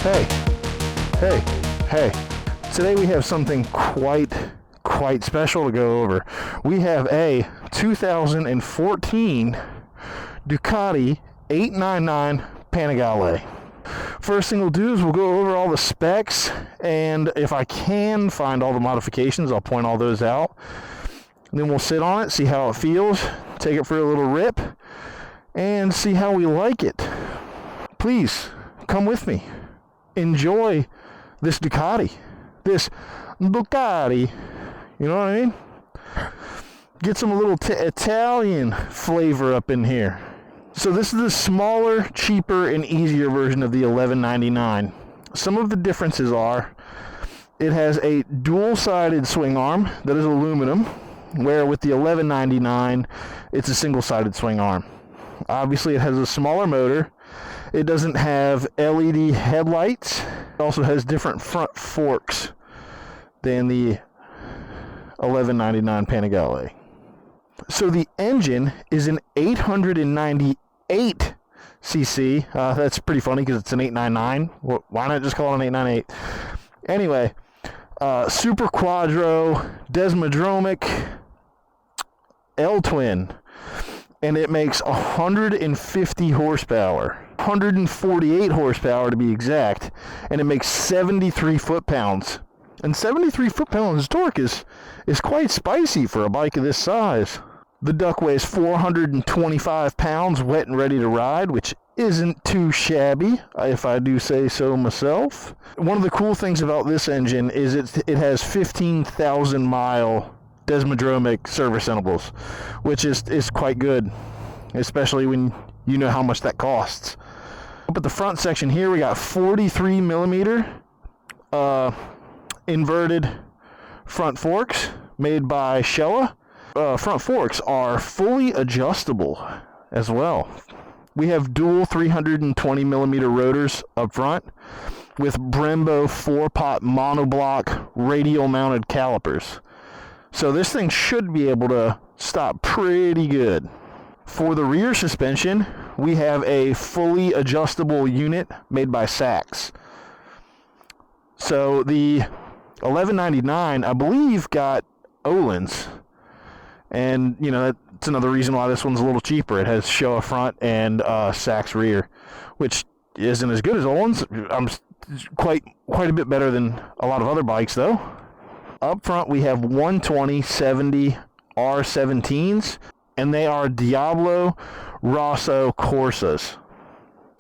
Hey, hey, hey. Today we have something quite special to go over. We have a 2014 Ducati 899 Panigale. First thing we'll do is we'll go over all the specs, and if I can find all the modifications, I'll point all those out. And then we'll sit on it, see how it feels, take it for a little rip, and see how we like it. Please, come with me. Enjoy this Ducati. You know what I mean? Get some little Italian flavor up in here. So this is the smaller, cheaper, and easier version of the 1199. Some of the differences are, it has a dual-sided swing arm that is aluminum, where with the 1199, it's a single-sided swing arm. Obviously, it has a smaller motor. It doesn't have LED headlights. It also has different front forks than the 1199 Panigale. So the engine is an 898 cc. That's pretty funny because it's an 899. Why not just call it an 898? Anyway, Super Quadro Desmodromic L-twin. And it makes 150 horsepower. 148 horsepower to be exact. And it makes 73 foot-pounds. And 73 foot-pounds torque is quite spicy for a bike of this size. The Duck weighs 425 pounds wet and ready to ride, which isn't too shabby, if I do say so myself. One of the cool things about this engine is it has 15,000 mile Desmodromic service intervals, which is quite good, especially when you know how much that costs. Up at the front section here, we got 43 millimeter inverted front forks made by Showa. Front forks are fully adjustable as well. We have dual 320 millimeter rotors up front with Brembo 4-pot monoblock radial mounted calipers. So this thing should be able to stop pretty good. For the rear suspension, we have a fully adjustable unit made by Sachs. So the 1199, I believe, got Öhlins. And, you know, that's another reason why this one's a little cheaper. It has Showa front and Sachs rear, which isn't as good as Öhlins. Quite a bit better than a lot of other bikes, though. Up front, we have 120/70 R17s, and they are Diablo Rosso Corsas,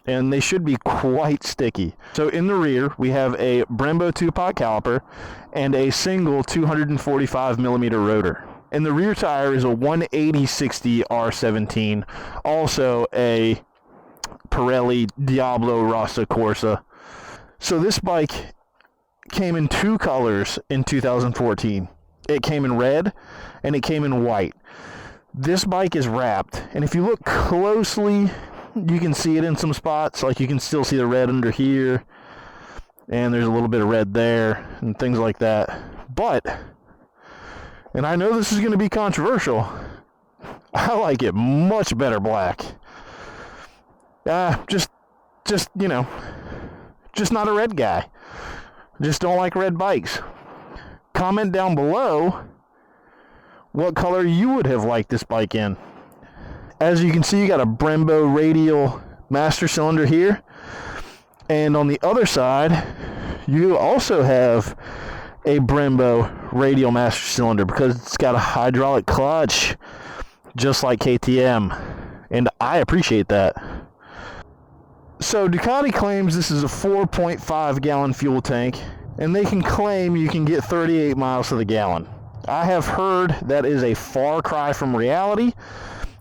and they should be quite sticky. So in the rear, we have a Brembo 2-pot caliper and a single 245 millimeter rotor. And the rear tire is a 180/60 R17, also a Pirelli Diablo Rosso Corsa. So this bike came in two colors in 2014. It came in red and it came in white. This bike is wrapped, and if you look closely, you can see it in some spots. Like, you can still see the red under here, and there's a little bit of red there and things like that. But, and I know this is going to be controversial, I like it much better black. Just you know, just not a red guy. Just don't like red bikes. Comment down below what color you would have liked this bike in. As you can see, you got a Brembo radial master cylinder here. And on the other side, you also have a Brembo radial master cylinder because it's got a hydraulic clutch, just like KTM. And I appreciate that. So Ducati claims this is a 4.5 gallon fuel tank, and they can claim you can get 38 miles to the gallon. I have heard that is a far cry from reality.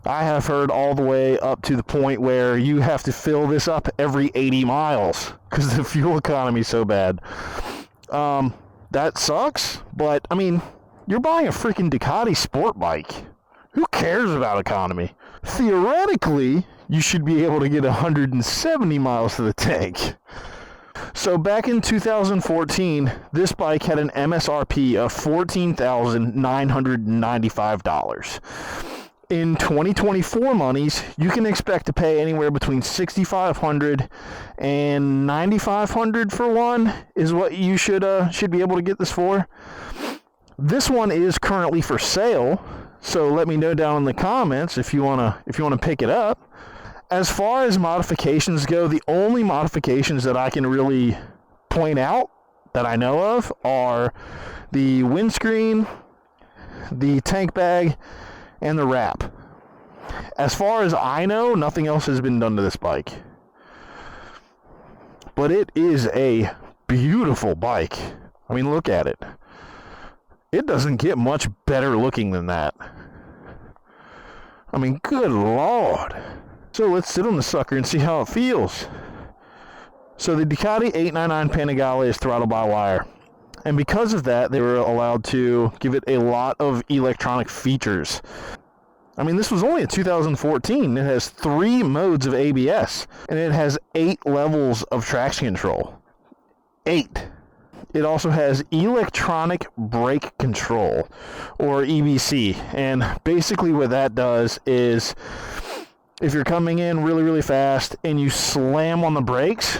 I have heard all the way up to the point where you have to fill this up every 80 miles because the fuel economy is so bad. That sucks, but I mean, you're buying a freaking Ducati sport bike. Who cares about economy? Theoretically, you should be able to get 170 miles to the tank. So back in 2014, this bike had an MSRP of $14,995. In 2024 monies, you can expect to pay anywhere between $6,500 and $9,500 for one is what you should be able to get this for. This one is currently for sale, so let me know down in the comments if you wanna pick it up. As far as modifications go, the only modifications that I can really point out that I know of are the windscreen, the tank bag, and the wrap. As far as I know, nothing else has been done to this bike. But it is a beautiful bike. I mean, look at it. It doesn't get much better looking than that. I mean, good Lord. So let's sit on the sucker and see how it feels. So the Ducati 899 Panigale is throttle by wire. And because of that, they were allowed to give it a lot of electronic features. I mean, this was only a 2014. It has 3 modes of ABS, and it has 8 levels of traction control. 8. It also has electronic brake control, or EBC. And basically what that does is, if you're coming in really, really fast and you slam on the brakes,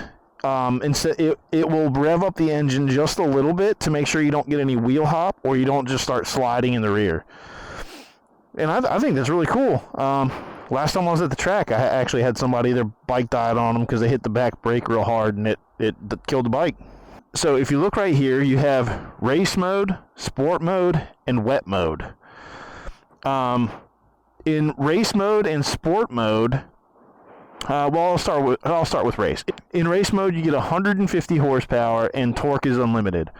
instead it will rev up the engine just a little bit to make sure you don't get any wheel hop or you don't just start sliding in the rear. And I think that's really cool. Last time I was at the track, I actually had somebody, their bike died on them because they hit the back brake real hard and it killed the bike. So if you look right here, you have race mode, sport mode, and wet mode. In race mode and sport mode, I'll start with race. In race mode, you get 150 horsepower and torque is unlimited.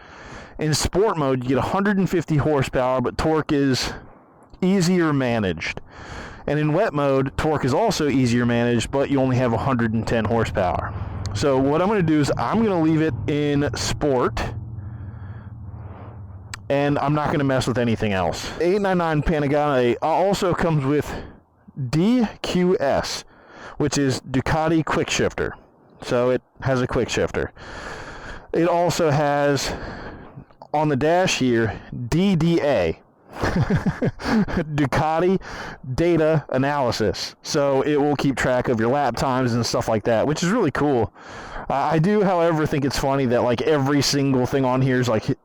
In sport mode, you get 150 horsepower, but torque is easier managed. And in wet mode, torque is also easier managed, but you only have 110 horsepower. So what I'm going to do is I'm going to leave it in sport, and I'm not going to mess with anything else. 899 Panigale also comes with DQS, which is Ducati quick shifter. So it has a quick shifter. It also has on the dash here DDA, Ducati data analysis. So it will keep track of your lap times and stuff like that, which is really cool. I do, however, think it's funny that like every single thing on here is like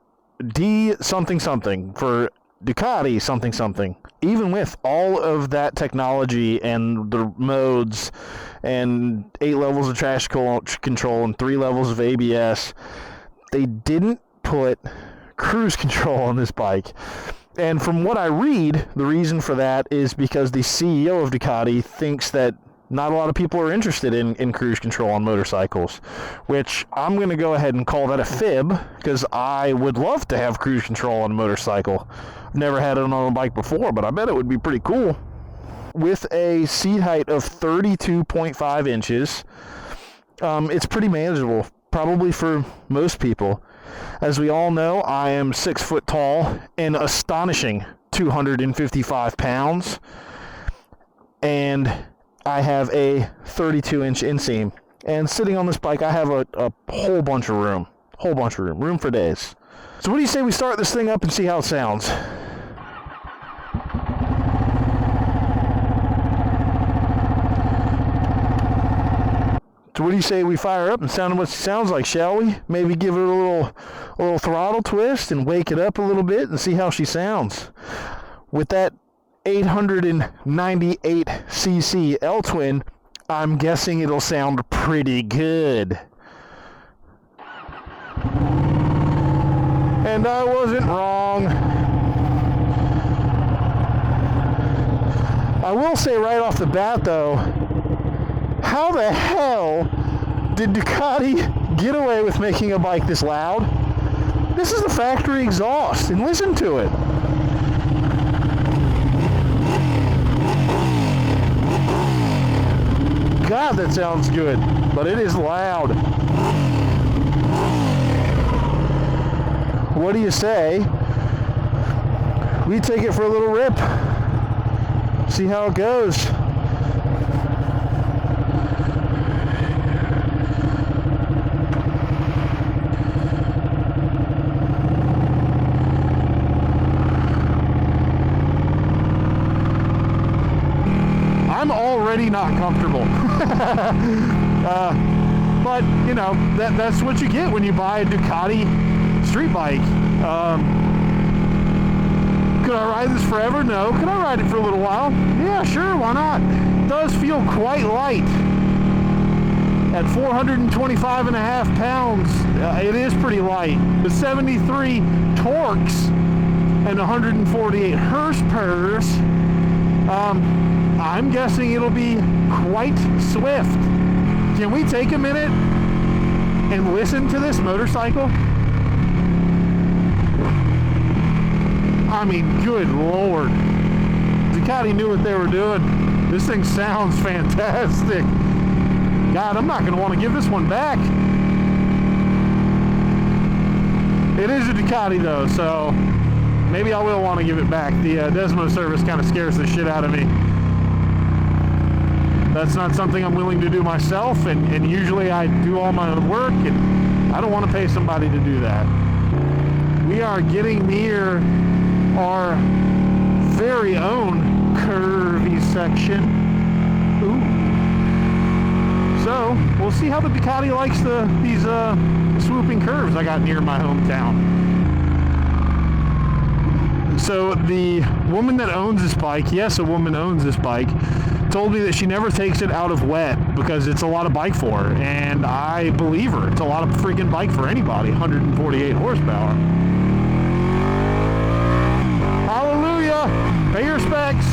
D something something for Ducati something something. Even with all of that technology and the modes and 8 levels of traction control and 3 levels of ABS, they didn't put cruise control on this bike. And from what I read, the reason for that is because the CEO of Ducati thinks that not a lot of people are interested in cruise control on motorcycles, which I'm going to go ahead and call that a fib, because I would love to have cruise control on a motorcycle. I've never had it on a bike before, but I bet it would be pretty cool. With a seat height of 32.5 inches, it's pretty manageable, probably for most people. As we all know, I am 6 foot tall and astonishing 255 pounds, and I have a 32-inch inseam. And sitting on this bike, I have a whole bunch of room. Room for days. So what do you say we start this thing up and see how it sounds? So what do you say we fire up and sound what it sounds like, shall we? Maybe give it a little throttle twist and wake it up a little bit and see how she sounds. With that 898cc L-twin, I'm guessing it'll sound pretty good. And I wasn't wrong. I will say right off the bat though, how the hell did Ducati get away with making a bike this loud? This is the factory exhaust, and listen to it. God, that sounds good, but it is loud. What do you say we take it for a little rip, see how it goes? comfortable. But, you know, that's what you get when you buy a Ducati street bike. Could I ride this forever? No. Could I ride it for a little while? Yeah, sure, why not? It does feel quite light. At 425.5 pounds, it is pretty light. With 73 torques and 148 horsepower, I'm guessing it'll be quite swift. Can we take a minute and listen to this motorcycle? I mean, good Lord. Ducati knew what they were doing. This thing sounds fantastic. God, I'm not going to want to give this one back. It is a Ducati though, so maybe I will want to give it back. The Desmo service kind of scares the shit out of me. That's not something I'm willing to do myself, and usually I do all my own work, and I don't want to pay somebody to do that. We are getting near our very own curvy section. Ooh. So we'll see how the Ducati likes these swooping curves I got near my hometown. So the woman that owns this bike, yes, a woman owns this bike, told me that she never takes it out of wet because it's a lot of bike for her, and I believe her. It's a lot of freaking bike for anybody. 148 horsepower. Hallelujah! Pay your respects.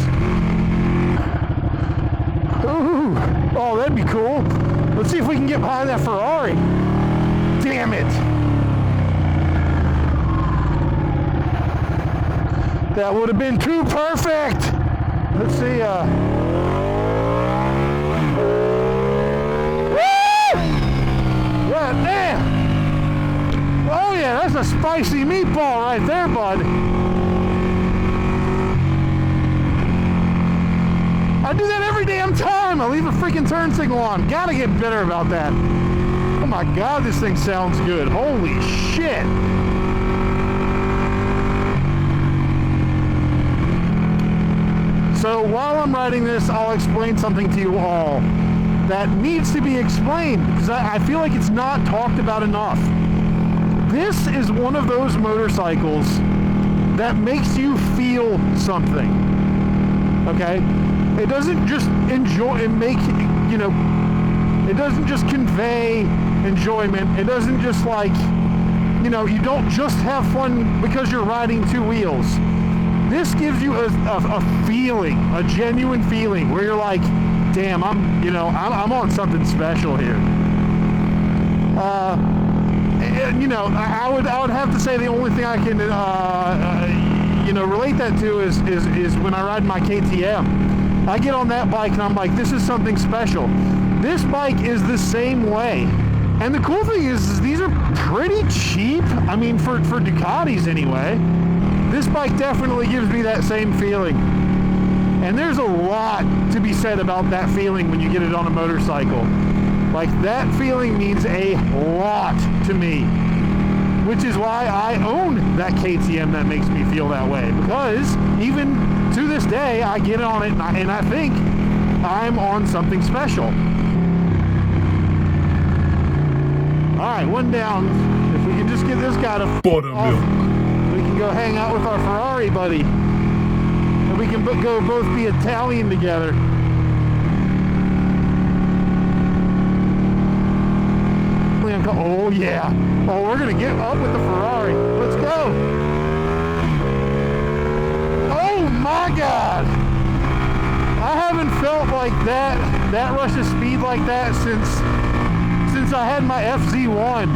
Ooh. Oh, that'd be cool. Let's see if we can get behind that Ferrari. Damn it. That would have been too perfect. Let's see. Woo! What? Damn. Oh yeah, that's a spicy meatball right there, bud. I do that every damn time. I leave a freaking turn signal on. Gotta get better about that. Oh my God, this thing sounds good. Holy shit. So while I'm writing this, I'll explain something to you all that needs to be explained, because I feel like it's not talked about enough. This is one of those motorcycles that makes you feel something. Okay? It doesn't just enjoy and make, you know, it doesn't just convey enjoyment. It doesn't just like, you know, you don't just have fun because you're riding two wheels. This gives you a feeling, a genuine feeling where you're like, damn, I'm on something special here. And, you know, I would have to say the only thing I can, relate that to is when I ride my KTM. I get on that bike and I'm like, this is something special. This bike is the same way. And the cool thing is these are pretty cheap. I mean, for Ducatis anyway. This bike definitely gives me that same feeling. And there's a lot to be said about that feeling when you get it on a motorcycle. Like, that feeling means a lot to me. Which is why I own that KTM that makes me feel that way. Because even to this day, I get on it and I think I'm on something special. Alright, one down. If we can just get this guy to buttermilk, we can go hang out with our Ferrari buddy. And we can go both be Italian together. Oh yeah. Oh, we're gonna get up with the Ferrari. Let's go. Oh my God. I haven't felt like that rush of speed like that since I had my FZ1.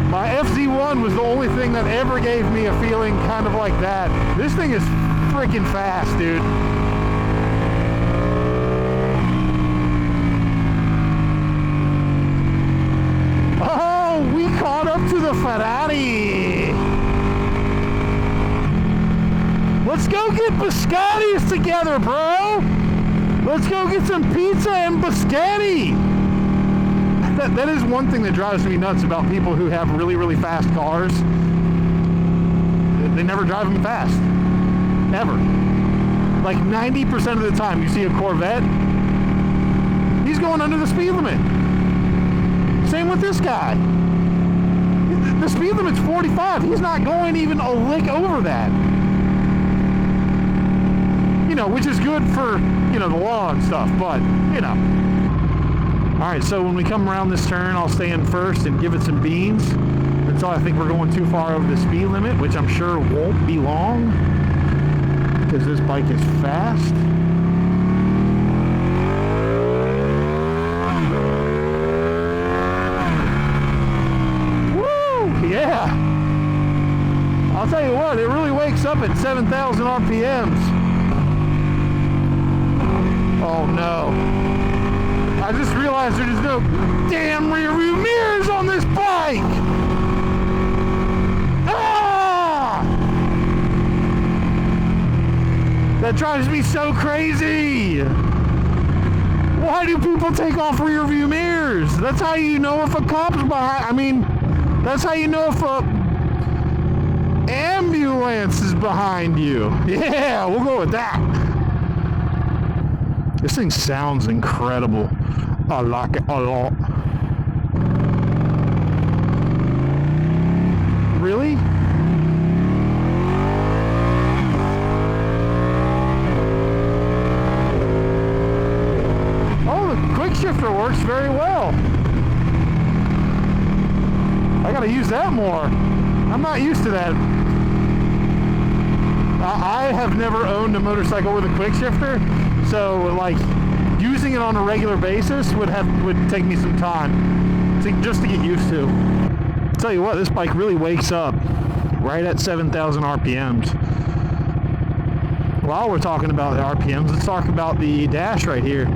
My FZ1 was the only thing that ever gave me a feeling kind of like that. This thing is freaking fast, dude. Oh, we caught up to the Ferrari. Let's go get biscottis together, bro. Let's go get some pizza and biscotti. That is one thing that drives me nuts about people who have really, really fast cars. They never drive them fast. Ever. Like 90% of the time you see a Corvette, he's going under the speed limit. Same with this guy. The speed limit's 45. He's not going even a lick over that. You know, which is good for, you know, the law and stuff, but, you know. Alright, so when we come around this turn, I'll stay in first and give it some beans until I think we're going too far over the speed limit, which I'm sure won't be long because this bike is fast. Woo! Yeah! I'll tell you what, it really wakes up at 7,000 RPMs. Oh no. I just realized there's no damn rear view mirrors on this bike! Ah! That drives me so crazy! Why do people take off rear view mirrors? That's how you know if a cop's behind. I mean, that's how you know if a ambulance is behind you. Yeah, we'll go with that. This thing sounds incredible. I like it a lot. Really? Oh, the quick shifter works very well. I gotta use that more. I'm not used to that. I have never owned a motorcycle with a quick shifter, so like using it on a regular basis would take me some time just to get used to. I'll tell you what, this bike really wakes up right at 7,000 RPMs. While we're talking about the RPMs, let's talk about the dash right here.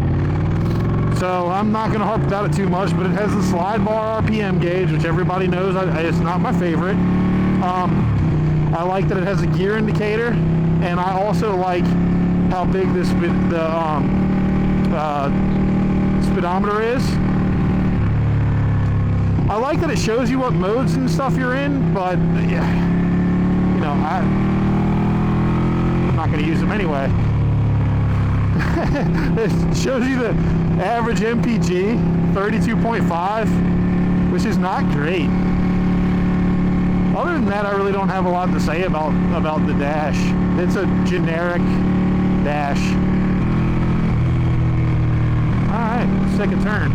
So I'm not going to harp about it too much, but it has the slide bar RPM gauge, which everybody knows it's not my favorite. I like that it has a gear indicator, and I also like how big the speedometer is. I like that it shows you what modes and stuff you're in, but yeah, you know, I'm not going to use them anyway. It shows you the average MPG, 32.5, which is not great. Other than that, I really don't have a lot to say about the dash. It's a generic dash. Alright, let's take a turn.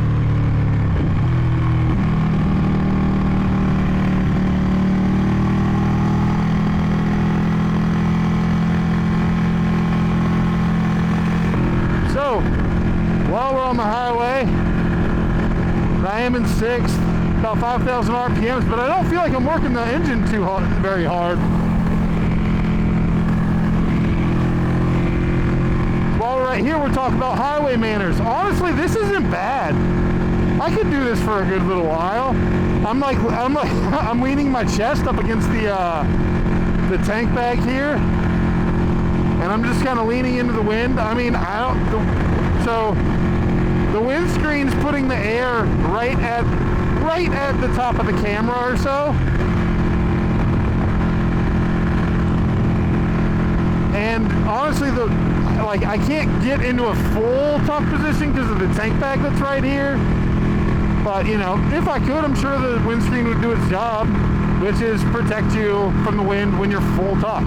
So, while we're on the highway, I am in 6th, about 5,000 RPMs, but I don't feel like I'm working the engine very hard. While we're right here, we're talking about highway manners. Honestly, this isn't bad. I could do this for a good little while. I'm leaning my chest up against the tank bag here, and I'm just kind of leaning into the wind. I mean, so the windscreen's putting the air right at the top of the camera or so. And honestly, I can't get into a full tuck position because of the tank bag that's right here. But, you know, if I could, I'm sure the windscreen would do its job, which is protect you from the wind when you're full tuck.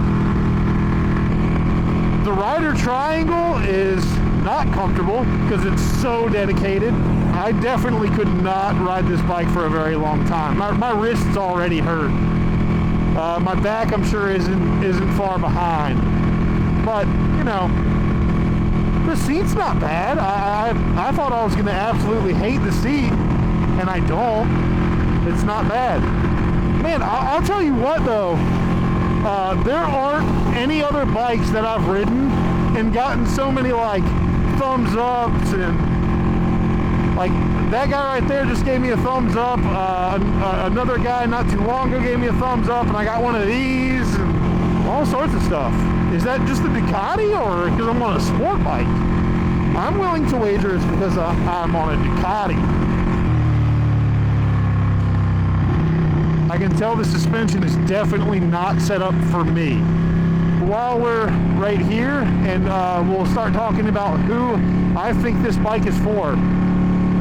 The rider triangle is not comfortable because it's so dedicated. I definitely could not ride this bike for a very long time. My wrists already hurt. My back, I'm sure, isn't far behind. But, you know, the seat's not bad. I thought I was going to absolutely hate the seat, and I don't. It's not bad. Man, I'll tell you what, though. There aren't any other bikes that I've ridden and gotten so many, like, thumbs ups, and, like, that guy right there just gave me a thumbs up. Another guy not too long ago gave me a thumbs up, and I got one of these, and all sorts of stuff. Is that just the Ducati, or because I'm on a sport bike? I'm willing to wager it's because I'm on a Ducati. I can tell the suspension is definitely not set up for me. While we're right here, and we'll start talking about who I think this bike is for.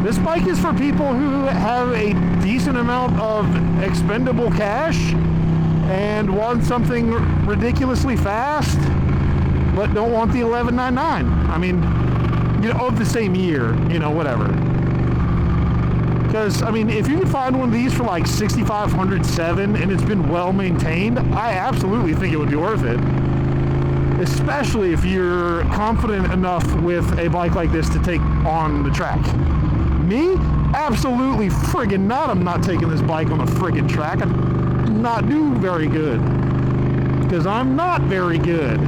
This bike is for people who have a decent amount of expendable cash and want something ridiculously fast, but don't want the 1199. I mean, you know, of the same year, you know, whatever. Because, I mean, if you can find one of these for like 6,507 and it's been well maintained, I absolutely think it would be worth it. Especially if you're confident enough with a bike like this to take on the track. Me? Absolutely friggin' not. I'm not taking this bike on a friggin' track. I do not do very good. Because I'm not very good.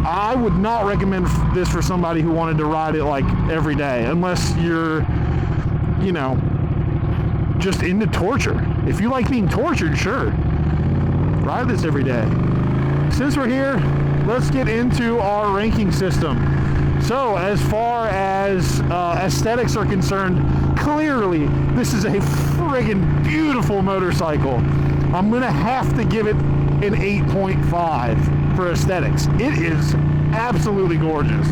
I would not recommend this for somebody who wanted to ride it like every day. Unless you're, you know, just into torture. If you like being tortured, sure. Ride this every day. Since we're here, let's get into our ranking system. So, as far as aesthetics are concerned, clearly this is a friggin' beautiful motorcycle. I'm going to have to give it an 8.5 for aesthetics. It is absolutely gorgeous.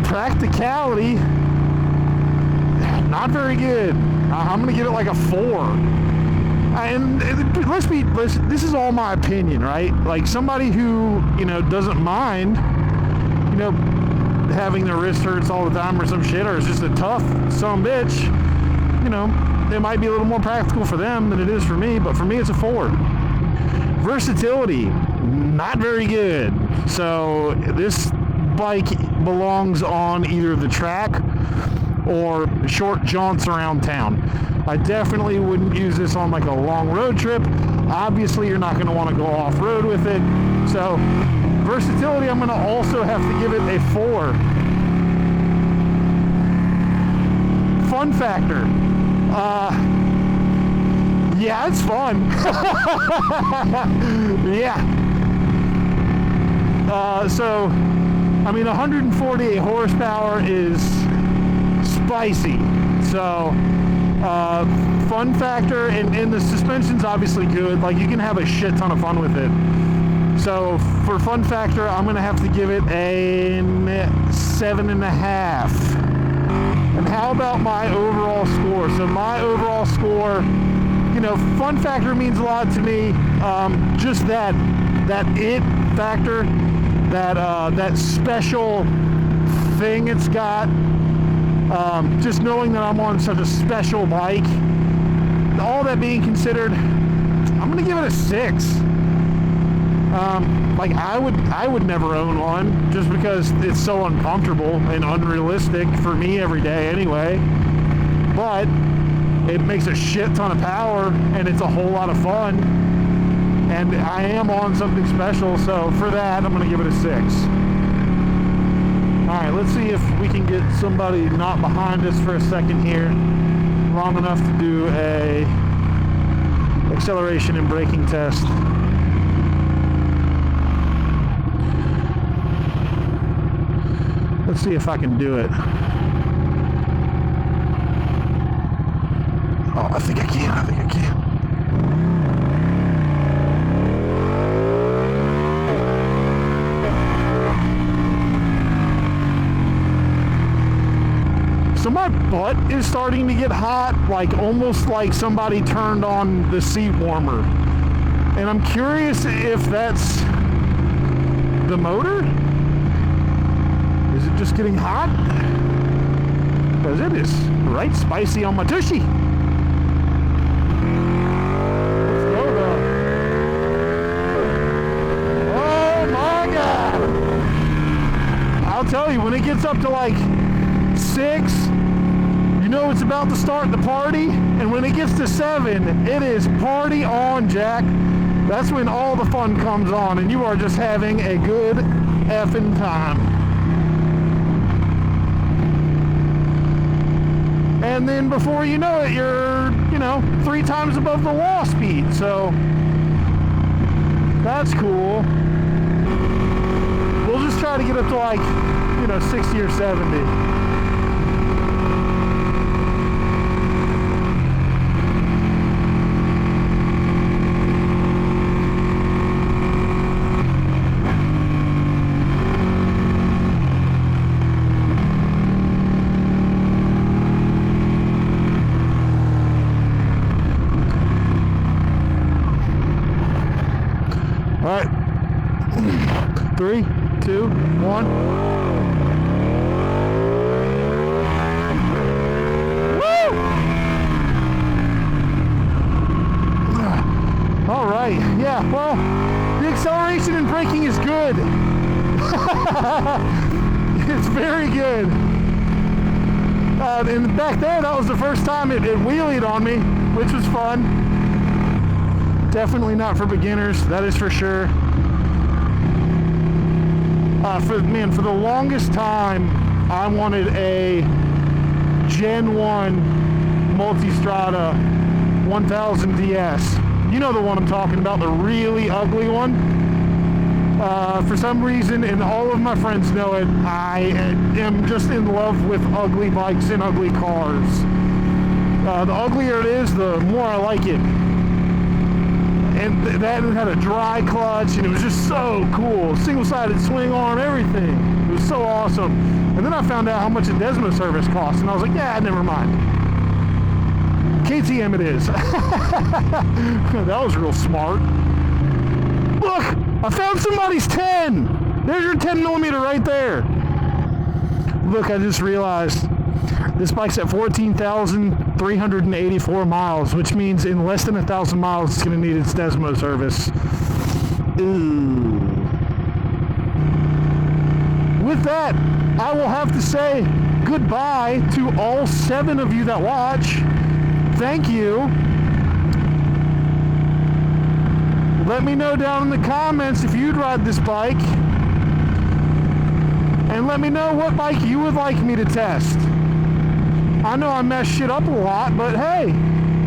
Practicality, not very good. I'm going to give it like a 4. And this is all my opinion, right? Like somebody who, you know, doesn't mind, you know, having their wrist hurts all the time or some shit, or is just a tough son of a bitch, you know, it might be a little more practical for them than it is for me, but for me it's a 4. Versatility, not very good. So this bike belongs on either the track or short jaunts around town. I definitely wouldn't use this on like a long road trip. Obviously, you're not going to want to go off-road with it. So, versatility, I'm going to also have to give it a 4. Fun factor. Yeah, it's fun. Yeah. So, I mean, 148 horsepower is spicy. So, fun factor, and the suspension's obviously good. Like, you can have a shit ton of fun with it. So for fun factor, I'm gonna have to give it a 7.5. And how about my overall score? So my overall score, you know, fun factor means a lot to me. Just that it factor, that special thing it's got. Just knowing that I'm on such a special bike, all that being considered, I'm gonna give it a 6. Like I would never own one just because it's so uncomfortable and unrealistic for me every day anyway. But it makes a shit ton of power and it's a whole lot of fun. And I am on something special, so for that I'm gonna give it a 6. Alright, let's see if we can get somebody not behind us for a second here, long enough to do a acceleration and braking test. Let's see if I can do it. Oh, I think I can. So my butt is starting to get hot, like almost like somebody turned on the seat warmer. And I'm curious if that's the motor? Is it just getting hot? Because it is right spicy on my tushy. Let's go though. Oh my God. I'll tell you, when it gets up to like 6, you know it's about to start the party, and when it gets to 7, it is party on, Jack. That's when all the fun comes on, and you are just having a good effing time. And then before you know it, you're, 3 times above the wall speed, so that's cool. We'll just try to get up to like, 60 or 70. All right. 3, 2, 1. Woo! All right. Yeah, well, the acceleration and braking is good. It's very good. And back there, that was the first time it wheelied on me, which was fun. Definitely not for beginners, that is for sure. For the longest time, I wanted a Gen 1 Multistrada 1000 DS. You know the one I'm talking about, the really ugly one. For some reason, and all of my friends know it, I am just in love with ugly bikes and ugly cars. The uglier it is, the more I like it. And that had a dry clutch, and it was just so cool. Single-sided swing arm, everything. It was so awesome. And then I found out how much a Desmo service costs, and I was like, yeah, never mind. KTM it is. That was real smart. Look, I found somebody's 10. There's your 10 millimeter right there. Look, I just realized this bike's at 14,384 miles, which means in less than 1,000 miles, it's going to need its Desmo service. Ooh. With that, I will have to say goodbye to all 7 of you that watch. Thank you. Let me know down in the comments if you'd ride this bike. And let me know what bike you would like me to test. I know I mess shit up a lot, but hey,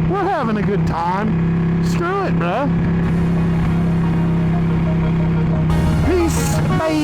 we're having a good time. Screw it, bruh. Peace. Bye.